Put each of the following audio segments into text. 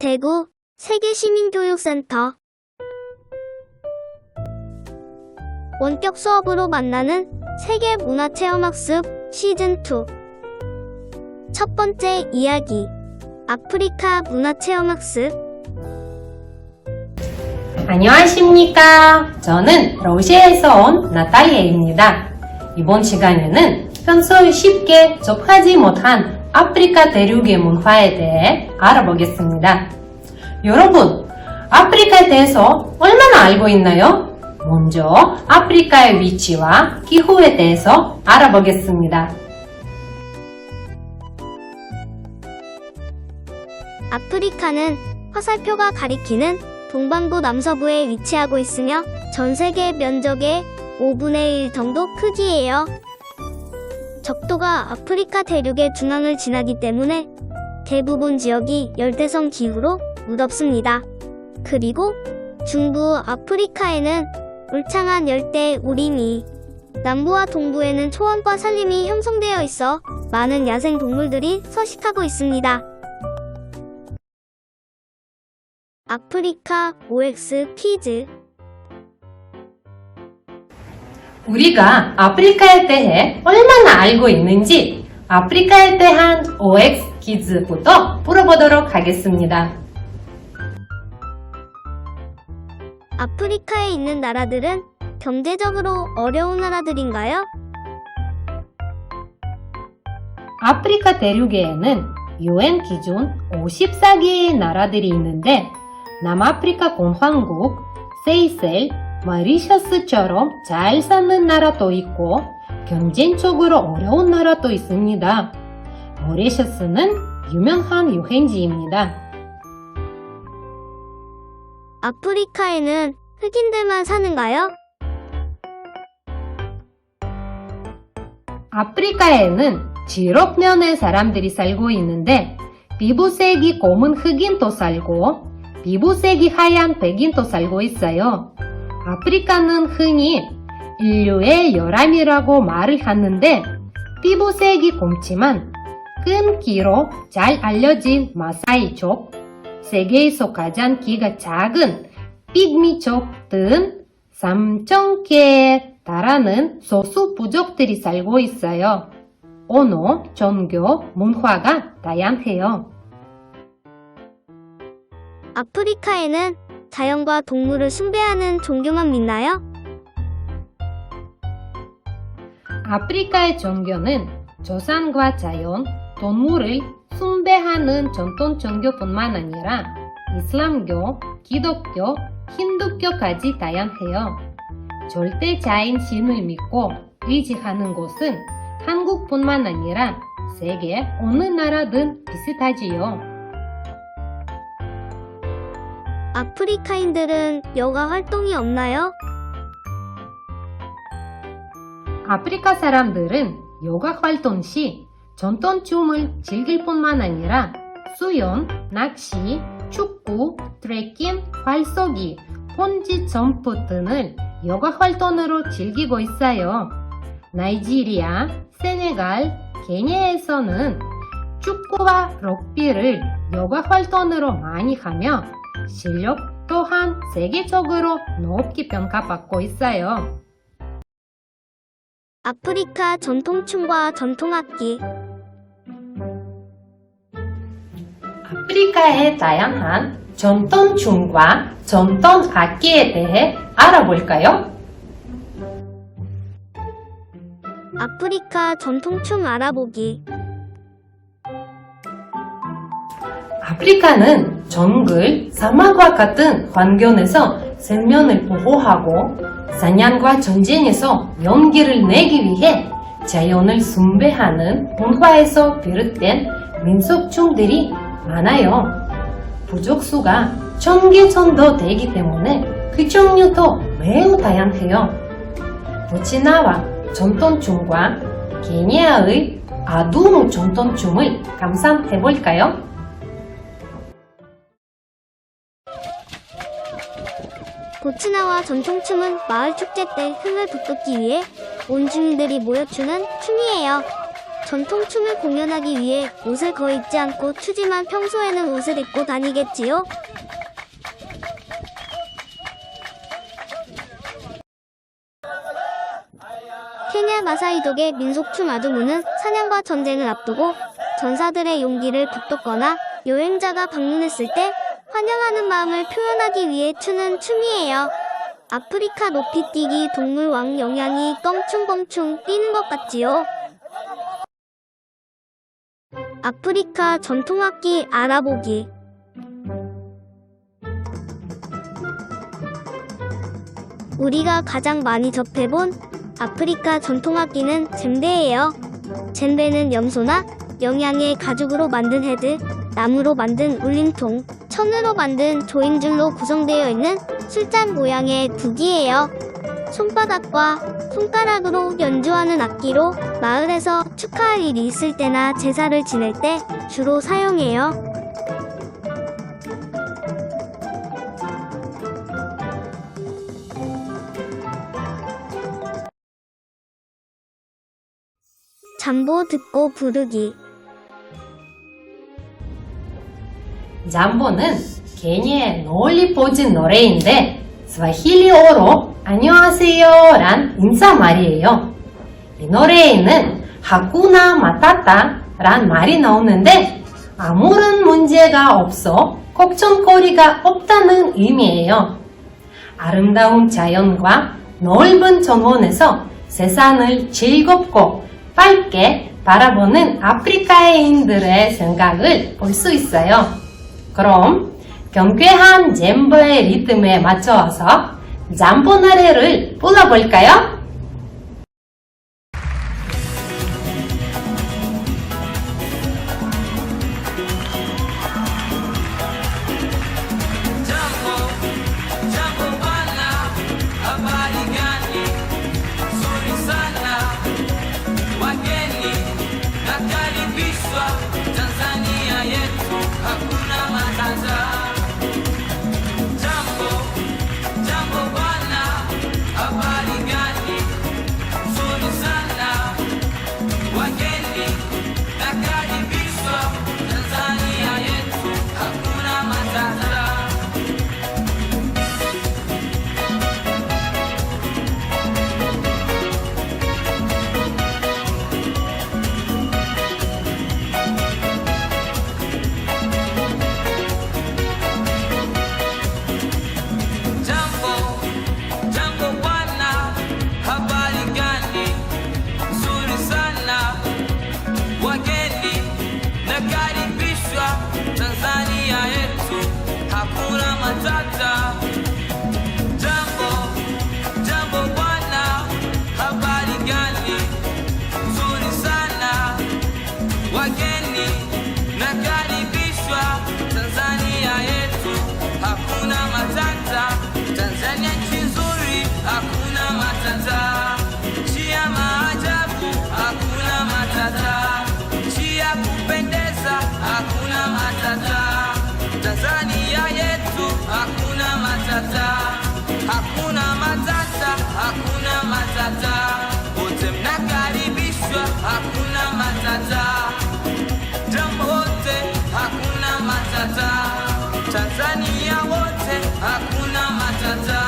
대구 세계시민교육센터 원격 수업으로 만나는 세계문화체험학습 시즌2 첫 번째 이야기 아프리카 문화체험학습 안녕하십니까. 저는 러시아에서 온 나탈리아입니다. 이번 시간에는 평소 쉽게 접하지 못한 아프리카 대륙의 문화에 대해 알아보겠습니다. 여러분, 아프리카에 대해서 얼마나 알고 있나요? 먼저 아프리카의 위치와 기후에 대해서 알아보겠습니다. 아프리카는 화살표가 가리키는 동반구 남서부에 위치하고 있으며 전세계 면적의 5분의 1 정도 크기예요. 적도가 아프리카 대륙의 중앙을 지나기 때문에 대부분 지역이 열대성 기후로 무덥습니다. 그리고 중부 아프리카에는 울창한 열대 우림이, 남부와 동부에는 초원과 산림이 형성되어 있어 많은 야생 동물들이 서식하고 있습니다. 아프리카 OX 퀴즈. 우리가 아프리카에 대해 얼마나 알고 있는지 아프리카에 대한 OX 퀴즈부터 풀어보도록 하겠습니다. 아프리카에 있는 나라들은 경제적으로 어려운 나라들인가요? 아프리카 대륙에는 UN 기준 54개의 나라들이 있는데 남아프리카 공화국, 세이셀, 마리셔스처럼 잘 사는 나라도 있고 경제적으로 어려운 나라도 있습니다. 모리셔스는 유명한 여행지입니다. 아프리카에는 흑인들만 사는가요? 아프리카에는 7억 명의 사람들이 살고 있는데 피부색이 검은 흑인도 살고 피부색이 하얀 백인도 살고 있어요. 아프리카는 흔히 인류의 열암이라고 말을 하는데 피부색이 검지만 큰 키로 잘 알려진 마사이족, 세계에서 가장 키가 작은 픽미족 등 3,000개에 달하는 소수 부족들이 살고 있어요. 언어, 종교, 문화가 다양해요. 아프리카에는 자연과 동물을 숭배하는 종교만 믿나요? 아프리카의 종교는 조상과 자연, 동물을 숭배하는 전통 종교뿐만 아니라 이슬람교, 기독교, 힌두교까지 다양해요. 절대자인 신을 믿고 의지하는 곳은 한국뿐만 아니라 세계 어느 나라든 비슷하지요. 아프리카인들은 여가 활동이 없나요? 아프리카 사람들은 요가 활동 시 전통춤을 즐길 뿐만 아니라 수영, 낚시, 축구, 트레킹, 활쏘기, 폰지 점프 등을 요가 활동으로 즐기고 있어요. 나이지리아, 세네갈, 케냐에서는 축구와 럭비를 요가 활동으로 많이 하며 실력 또한 세계적으로 높게 평가받고 있어요. 아프리카 전통춤과 전통악기. 아프리카의 다양한 전통춤과 전통악기에 대해 알아볼까요? 아프리카 전통춤 알아보기. 아프리카는 정글, 사막과 같은 환경에서 생명을 보호하고 사냥과 전쟁에서 용기를 내기 위해 자연을 숭배하는 문화에서 비롯된 민속춤들이 많아요. 부족수가 1,000개 정도 되기 때문에 그 종류도 매우 다양해요. 보츠나와 전통춤과 케냐의 아두무 전통춤을 감상해볼까요? 보츠나와 전통춤은 마을 축제 때 흥을 돋구기 위해 온 주민들이 모여 추는 춤이에요. 전통춤을 공연하기 위해 옷을 거의 입지 않고 추지만 평소에는 옷을 입고 다니겠지요? 케냐 마사이족의 민속춤 아두무는 사냥과 전쟁을 앞두고 전사들의 용기를 북돋거나 여행자가 방문했을 때 환영하는 마음을 표현하기 위해 추는 춤이에요. 아프리카 높이뛰기 동물왕 영양이 껑충껑충 뛰는 것 같지요? 아프리카 전통악기 알아보기. 우리가 가장 많이 접해본 아프리카 전통악기는 젬베예요. 젬베는 염소나 영양의 가죽으로 만든 헤드, 나무로 만든 울림통, 천으로 만든 조임줄로 구성되어 있는 술잔 모양의 구기예요. 손바닥과 손가락으로 연주하는 악기로 마을에서 축하할 일이 있을 때나 제사를 지낼 때 주로 사용해요. 잠보 듣고 부르기. 잠보는 케냐의 널리 퍼진 노래인데 스와힐리어로 안녕하세요란 인사말이에요. 이 노래에는 하쿠나 마타타란 말이 나오는데 아무런 문제가 없어 걱정거리가 없다는 의미예요. 아름다운 자연과 넓은 정원에서 세상을 즐겁고 밝게 바라보는 아프리카인들의 생각을 볼 수 있어요. 그럼 경쾌한 젬보의 리듬에 맞춰서 잠보 노래를 불러볼까요? Hakuna matata, hakuna matata, wote mnakaribishwa, hakuna matata, jambo wote, hakuna matata, Tanzania wote, hakuna matata,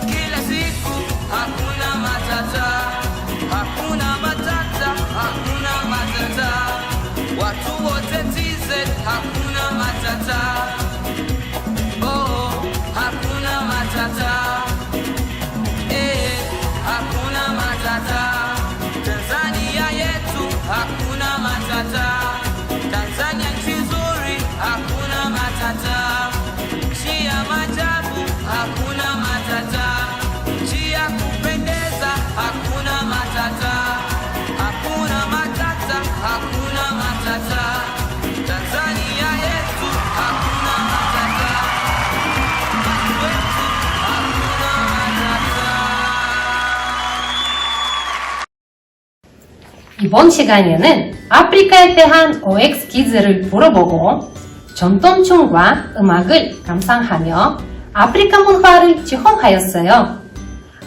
kila siku, hakuna matata, hakuna matata, hakuna matata, watu wote TZ, hakuna matata. Hakuna matata, hakuna matata, Tanzania yetu, hakuna matata, Tanzania nchi nzuri, hakuna matata, nchi ya maajabu, hakuna matata, nchi ya kupendeza, hakuna matata, hakuna matata, hakuna matata, Tanzania yetu, hakuna matata. 이번 시간에는 아프리카에 대한 OX 퀴즈를 풀어보고 전통춤과 음악을 감상하며 아프리카 문화를 체험하였어요.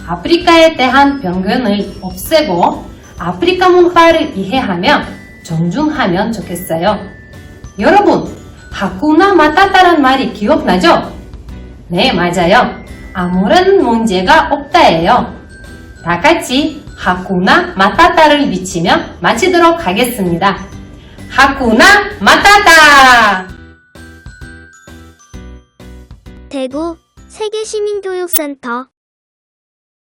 아프리카에 대한 편견을 없애고 아프리카 문화를 이해하며 존중하면 좋겠어요. 여러분, 하쿠나 마타타란 말이 기억나죠? 네, 맞아요. 아무런 문제가 없다예요. 다 같이 하쿠나 마타타를 외치며 마치도록 하겠습니다. 하쿠나 마타타! 대구 세계시민교육센터